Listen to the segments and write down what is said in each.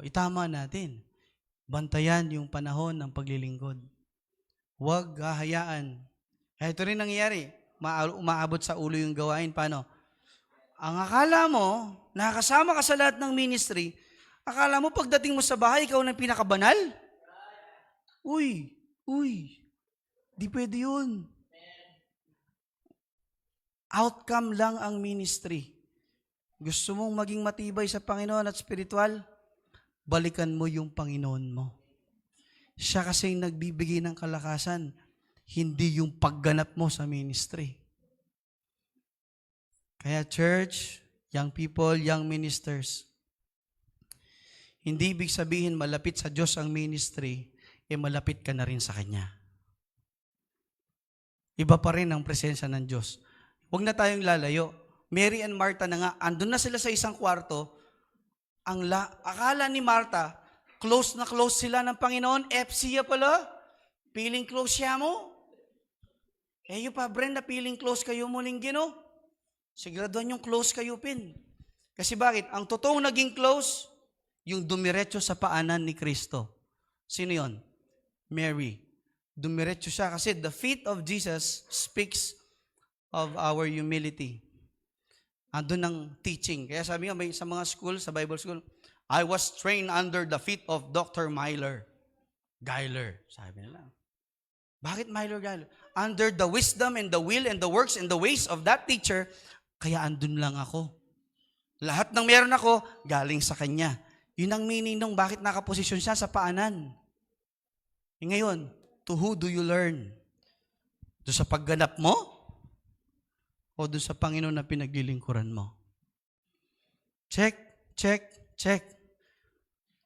itama natin. Bantayan yung panahon ng paglilingkod. Huwag hahayaan. Ito rin nangyayari. Umaabot sa ulo yung gawain. Paano? Ang akala mo, nakakasama ka sa lahat ng ministry, akala mo pagdating mo sa bahay, ikaw na pinakabanal? Uy, di pwede yun. Outcome lang ang ministry. Gusto mong maging matibay sa Panginoon at spiritual? Balikan mo yung Panginoon mo. Siya kasi yung nagbibigay ng kalakasan, hindi yung pagganap mo sa ministry. Kaya church, young people, young ministers, hindi ibig sabihin malapit sa Diyos ang ministry, malapit ka na rin sa Kanya. Iba pa rin ang presensya ng Diyos. Huwag na tayong lalayo. Mary and Martha na nga, andun na sila sa isang kwarto, akala ni Martha, close na close sila ng Panginoon, siya pala, feeling close siya mo. Yung pa, Brenda, feeling close kayo mo linggino. Siguraduhan yung close kayo, Pin. Kasi bakit? Ang totoong naging close, yung dumiretso sa paanan ni Kristo. Sino yon? Mary. Dumiretso siya kasi the feet of Jesus speaks of our humility. Andun ang teaching. Kaya sabi nga, may sa mga school, sa Bible school, I was trained under the feet of Dr. Geiler. Sabi nila. Bakit Geiler? Under the wisdom and the will and the works and the ways of that teacher, kaya andun lang ako. Lahat ng meron ako, galing sa kanya. Yun ang meaning nung bakit nakaposisyon siya sa paanan. Ngayon, to who do you learn? Doon sa pagganap mo? O doon sa Panginoon na pinaglilingkuran mo? Check.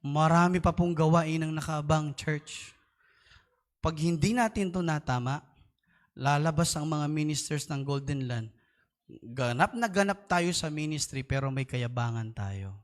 Marami pa pong gawain ang nakaabang, church. Pag hindi natin ito natama, lalabas ang mga ministers ng Golden Land. Ganap na ganap tayo sa ministry pero may kayabangan tayo.